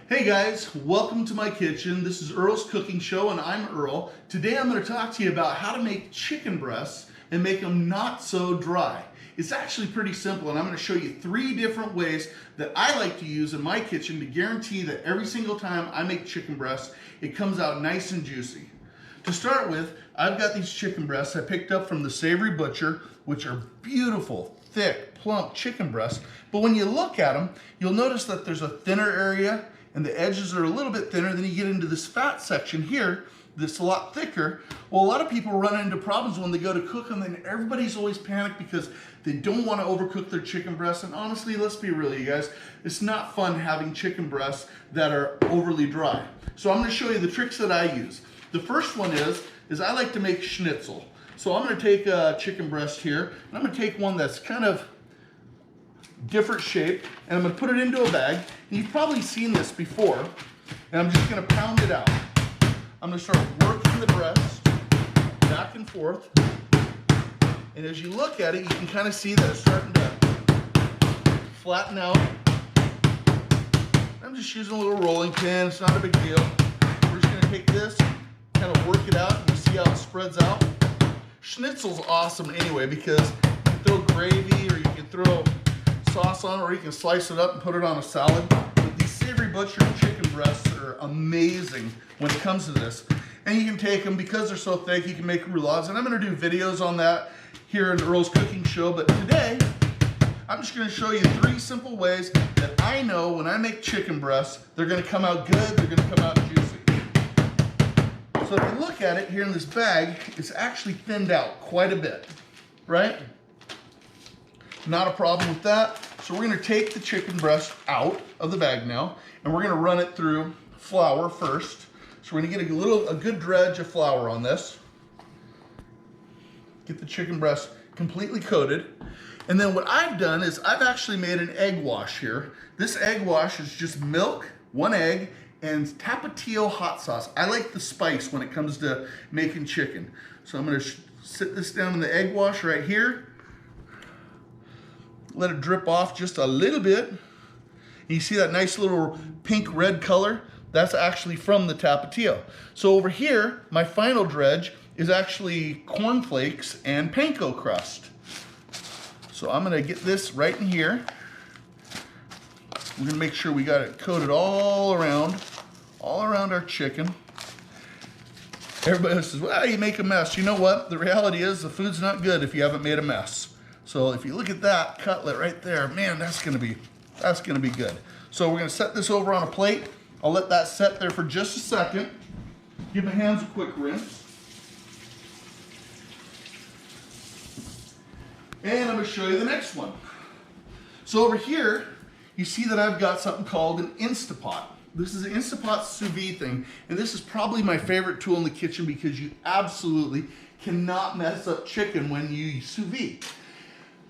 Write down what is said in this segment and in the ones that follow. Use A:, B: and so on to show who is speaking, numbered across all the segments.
A: Hey guys, welcome to my kitchen. This is Earl's Cooking Show and I'm Earl. Today I'm going to talk to you about how to make chicken breasts and make them not so dry. It's actually pretty simple and I'm going to show you 3 different ways that I like to use in my kitchen to guarantee that every single time I make chicken breasts, it comes out nice and juicy. To start with, I've got these chicken breasts I picked up from the Savory Butcher, which are beautiful, thick, plump chicken breasts. But when you look at them, you'll notice that there's a thinner area and the edges are a little bit thinner. Then you get into this fat section here that's a lot thicker. Well, a lot of people run into problems when they go to cook them, and everybody's always panicked because they don't want to overcook their chicken breasts. And honestly, let's be real, you guys, it's not fun having chicken breasts that are overly dry. So I'm going to show you the tricks that I use. The first one is I like to make schnitzel. So I'm going to take a chicken breast here, and I'm going to take one that's kind of different shape, and I'm going to put it into a bag. And you've probably seen this before, and I'm just going to pound it out. I'm going to start working the breast back and forth, and as you look at it, you can kind of see that it's starting to flatten out. I'm just using a little rolling pin. It's not a big deal. We're just going to take this, kind of work it out, and you see how it spreads out. Schnitzel's awesome anyway because you can throw gravy or you can throw sauce on it, or you can slice it up and put it on a salad. But these Savory Butcher chicken breasts are amazing when it comes to this. And you can take them, because they're so thick, you can make roulades. And I'm going to do videos on that here in Earl's Cooking Show. But today, I'm just going to show you 3 simple ways that I know when I make chicken breasts, they're going to come out good, they're going to come out juicy. So if you look at it here in this bag, it's actually thinned out quite a bit, right? Not a problem with that. So we're going to take the chicken breast out of the bag now, and we're going to run it through flour first. So we're going to get a good dredge of flour on this. Get the chicken breast completely coated. And then what I've done is I've actually made an egg wash here. This egg wash is just milk, 1 egg, and Tapatio hot sauce. I like the spice when it comes to making chicken. So I'm going to sit this down in the egg wash right here. Let it drip off just a little bit. And you see that nice little pink red color? That's actually from the Tapatio. So over here, my final dredge is actually cornflakes and panko crust. So I'm gonna get this right in here. We're gonna make sure we got it coated all around our chicken. Everybody says, well, you make a mess. You know what? The reality is the food's not good if you haven't made a mess. So if you look at that cutlet right there, man, that's gonna be good. So we're gonna set this over on a plate. I'll let that set there for just a second. Give my hands a quick rinse. And I'm gonna show you the next one. So over here, you see that I've got something called an Instapot. This is an Instapot sous-vide thing, and this is probably my favorite tool in the kitchen because you absolutely cannot mess up chicken when you sous-vide.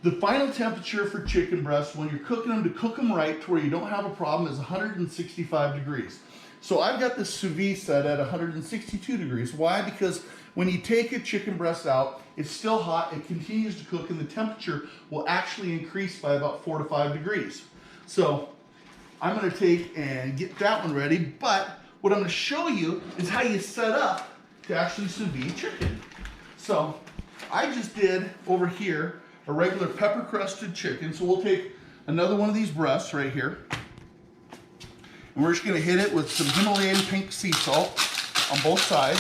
A: The final temperature for chicken breasts when you're cooking them, to cook them right to where you don't have a problem, is 165 degrees. So I've got this sous vide set at 162 degrees. Why? Because when you take a chicken breast out, it's still hot, it continues to cook, and the temperature will actually increase by about 4 to 5 degrees. So I'm going to take and get that one ready, but what I'm going to show you is how you set up to actually sous vide chicken. So I just did over here a regular pepper crusted chicken. So we'll take another one of these breasts right here, and we're just going to hit it with some Himalayan pink sea salt on both sides.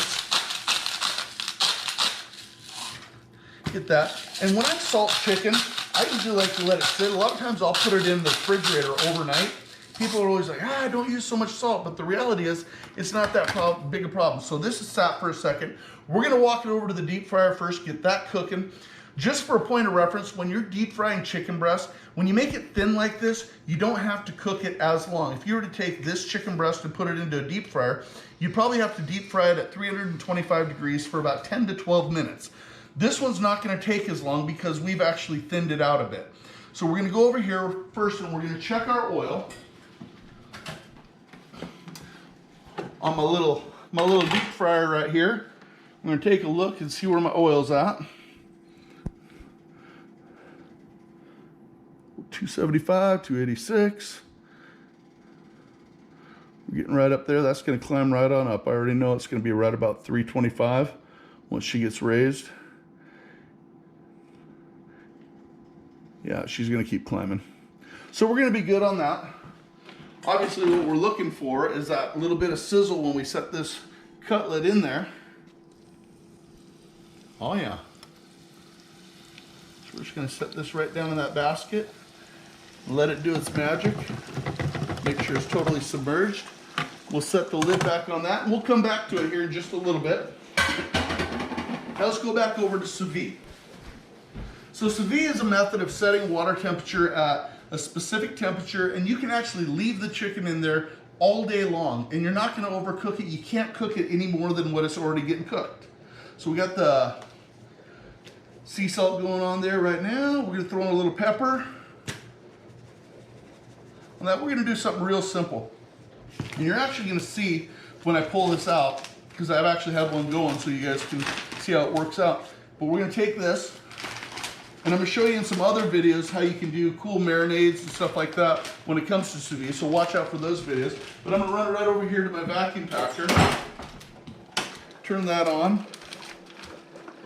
A: Get that. And when I salt chicken, I usually like to let it sit. A lot of times I'll put it in the refrigerator overnight. People are always like, don't use so much salt. But the reality is, it's not that big a problem. So this is sat for a second. We're going to walk it over to the deep fryer first, get that cooking. Just for a point of reference, when you're deep frying chicken breast, when you make it thin like this, you don't have to cook it as long. If you were to take this chicken breast and put it into a deep fryer, you'd probably have to deep fry it at 325 degrees for about 10 to 12 minutes. This one's not going to take as long because we've actually thinned it out a bit. So we're going to go over here first and we're going to check our oil on my little deep fryer right here. I'm going to take a look and see where my oil's at. 275, 286. We're getting right up there. That's going to climb right on up. I already know it's going to be right about 325 once she gets raised. Yeah, she's going to keep climbing. So we're going to be good on that. Obviously, what we're looking for is that little bit of sizzle when we set this cutlet in there. Oh yeah. So we're just going to set this right down in that basket. Let it do its magic. Make sure it's totally submerged. We'll set the lid back on that, and we'll come back to it here in just a little bit. Now let's go back over to sous vide. So sous vide is a method of setting water temperature at a specific temperature, and you can actually leave the chicken in there all day long, and you're not going to overcook it. You can't cook it any more than what it's already getting cooked. So we got the sea salt going on there right now. We're going to throw in a little pepper. On that, we're going to do something real simple. And you're actually going to see when I pull this out, because I've actually had one going so you guys can see how it works out. But we're going to take this, and I'm going to show you in some other videos how you can do cool marinades and stuff like that when it comes to sous vide. So watch out for those videos. But I'm going to run it right over here to my vacuum packer. Turn that on.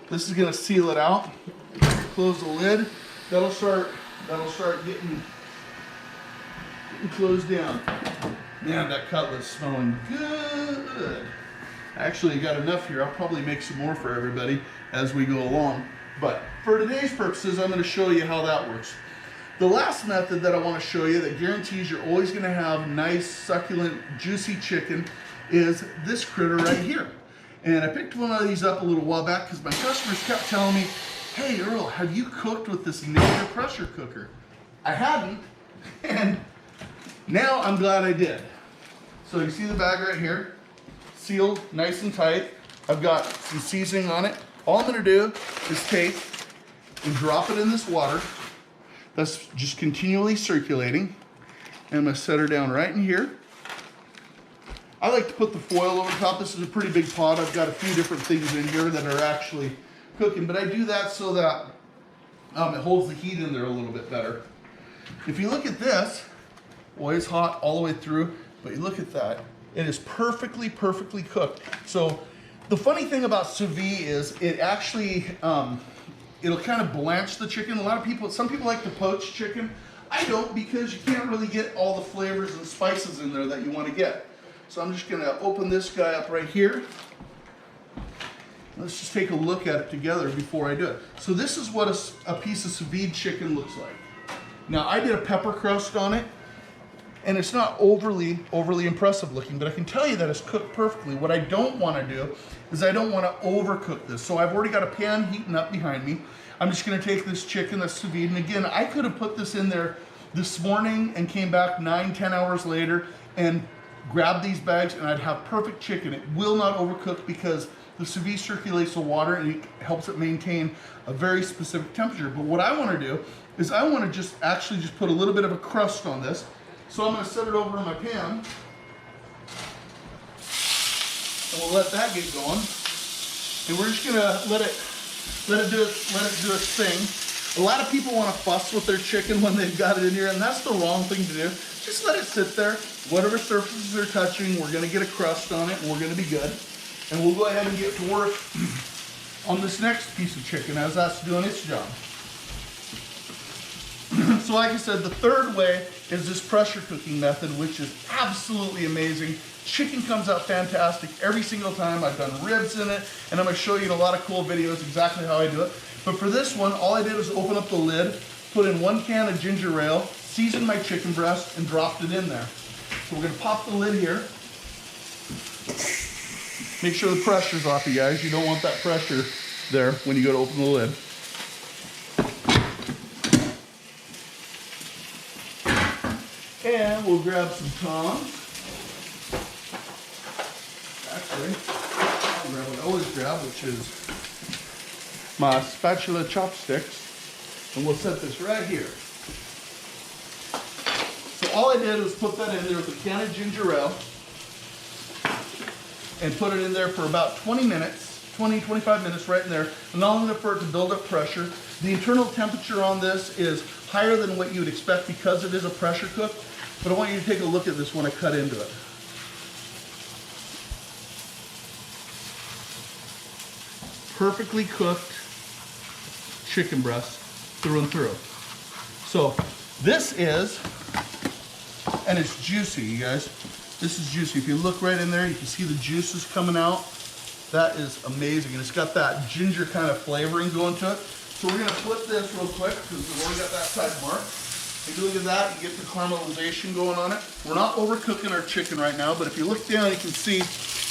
A: This is going to seal it out. Close the lid. That'll start getting closed down. Man, that cutlet's smelling good. Actually, I got enough here. I'll probably make some more for everybody as we go along. But for today's purposes, I'm going to show you how that works. The last method that I want to show you that guarantees you're always going to have nice, succulent, juicy chicken is this critter right here. And I picked one of these up a little while back because my customers kept telling me, hey Earl, have you cooked with this Ninja pressure cooker? I hadn't, and now I'm glad I did. So you see the bag right here, sealed nice and tight. I've got some seasoning on it. All I'm going to do is take and drop it in this water that's just continually circulating. And I'm going to set her down right in here. I like to put the foil over top. This is a pretty big pot. I've got a few different things in here that are actually cooking, but I do that so that it holds the heat in there a little bit better. If you look at this, boy, it's hot all the way through, but you look at that. It is perfectly cooked. So the funny thing about sous vide is it actually, it'll kind of blanch the chicken. Some people like to poach chicken. I don't, because you can't really get all the flavors and spices in there that you want to get. So I'm just going to open this guy up right here. Let's just take a look at it together before I do it. So this is what a piece of sous vide chicken looks like. Now I did a pepper crust on it, and it's not overly impressive looking, but I can tell you that it's cooked perfectly. What I don't want to do is I don't want to overcook this. So I've already got a pan heating up behind me. I'm just going to take this chicken that's sous vide, and again, I could have put this in there this morning and came back 9-10 hours later and grab these bags, and I'd have perfect chicken. It will not overcook because the sous vide circulates the water and it helps it maintain a very specific temperature. But what I want to do is I want to just put a little bit of a crust on this. So I'm going to set it over in my pan, and we'll let that get going. And we're just going to let it do its thing. A lot of people want to fuss with their chicken when they've got it in here, and that's the wrong thing to do. Just let it sit there. Whatever surfaces are touching, we're going to get a crust on it, and we're going to be good. And we'll go ahead and get to work on this next piece of chicken as that's doing its job. So like I said, the third way is this pressure cooking method, which is absolutely amazing. Chicken comes out fantastic every single time. I've done ribs in it, and I'm going to show you in a lot of cool videos exactly how I do it. But for this one, all I did was open up the lid, put in 1 can of ginger ale, seasoned my chicken breast, and dropped it in there. So we're going to pop the lid here. Make sure the pressure's off, you guys. You don't want that pressure there when you go to open the lid. And we'll grab some tongs. Actually, I'll grab what I always grab, which is my spatula chopsticks. And we'll set this right here. So all I did was put that in there with a can of ginger ale and put it in there for about 25 minutes right in there, long enough for it to build up pressure. The internal temperature on this is higher than what you would expect because it is a pressure cook, but I want you to take a look at this when I cut into it. perfectly cooked chicken breast through and through. So this is, and it's juicy, you guys. This is juicy. If you look right in there, you can see the juices coming out. That is amazing. And it's got that ginger kind of flavoring going to it. So we're gonna flip this real quick because we've already got that side marked. Take a look at that, you get the caramelization going on it. We're not overcooking our chicken right now, but if you look down, you can see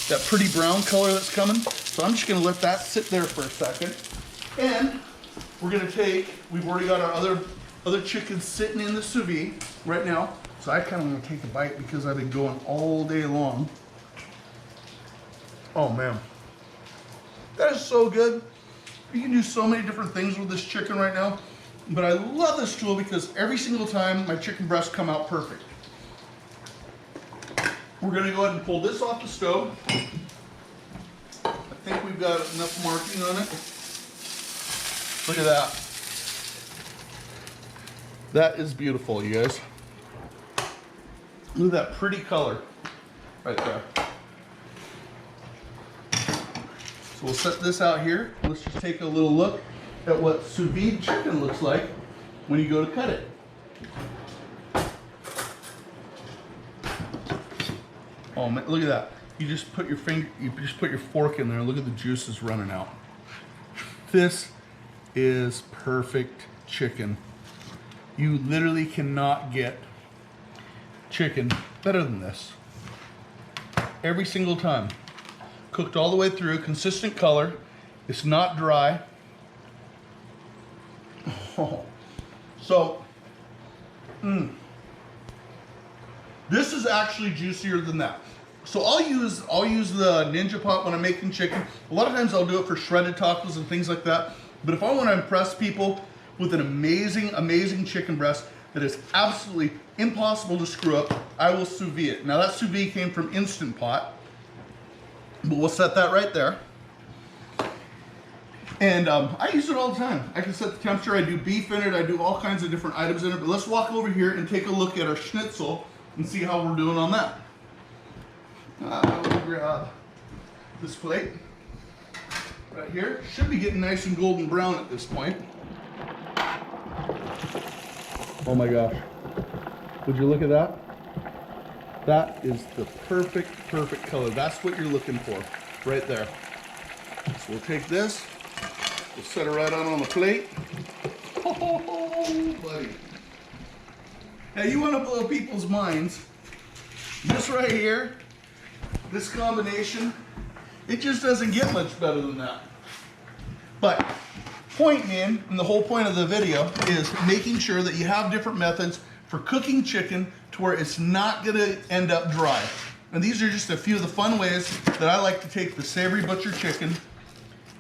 A: that pretty brown color that's coming. So I'm just gonna let that sit there for a second. And we're gonna take, we've already got our other chicken sitting in the sous vide right now. So I kind of want to take a bite because I've been going all day long. Oh man, that is so good. You can do so many different things with this chicken right now. But I love this tool because every single time my chicken breasts come out perfect. We're gonna go ahead and pull this off the stove. I think we've got enough marking on it. Look at that. That is beautiful, you guys. Look at that pretty color right there. So we'll set this out here. Let's just take a little look at what sous vide chicken looks like when you go to cut it. Oh man, look at that. You just put your fork in there and look at the juices running out. This is perfect chicken. You literally cannot get chicken better than this. Every single time. Cooked all the way through, consistent color. It's not dry. Oh. So, this is actually juicier than that. So I'll use the Ninja Pot when I'm making chicken. A lot of times I'll do it for shredded tacos and things like that. But if I want to impress people with an amazing, amazing chicken breast that is absolutely impossible to screw up, I will sous vide it. Now that sous vide came from Instant Pot, but we'll set that right there. And I use it all the time. I can set the temperature, I do beef in it, I do all kinds of different items in it, but let's walk over here and take a look at our schnitzel and see how we're doing on that. We'll grab this plate right here. Should be getting nice and golden brown at this point. Oh my gosh. Would you look at that? That is the perfect color. That's what you're looking for right there. So we'll take this, we'll set it right on the plate. Oh, buddy. Now you want to blow people's minds. This right here, this combination, it just doesn't get much better than that. But point in, and the whole point of the video is making sure that you have different methods for cooking chicken to where it's not gonna end up dry. And these are just a few of the fun ways that I like to take the Savory Butcher chicken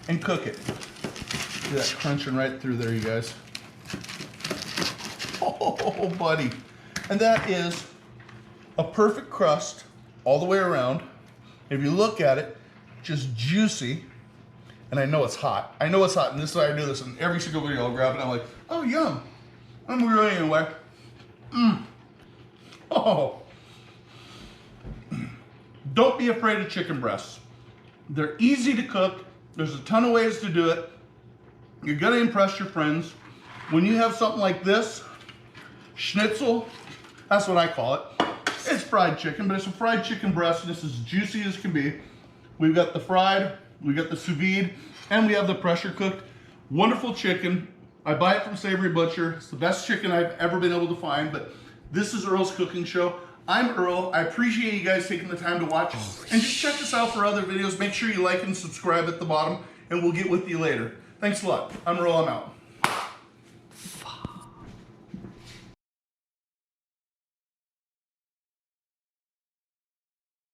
A: and cook it. Look at that crunching right through there, you guys. Oh, buddy. And that is a perfect crust all the way around. If you look at it, just juicy. And I know it's hot. I know it's hot, and this is why I do this in every single video. I'll grab it and I'm like, oh, yum. I'm going anyway. Oh. Don't be afraid of chicken breasts. They're easy to cook. There's a ton of ways to do it. You're gonna impress your friends. When you have something like this, schnitzel, that's what I call it. It's fried chicken, but it's a fried chicken breast, and it's as juicy as can be. We've got the fried, we got the sous vide, and we have the pressure cooked. Wonderful chicken. I buy it from Savory Butcher. It's the best chicken I've ever been able to find, but this is Earl's Cooking Show. I'm Earl. I appreciate you guys taking the time to watch. And just check us out for other videos. Make sure you like and subscribe at the bottom, and we'll get with you later. Thanks a lot. I'm Earl. I'm out.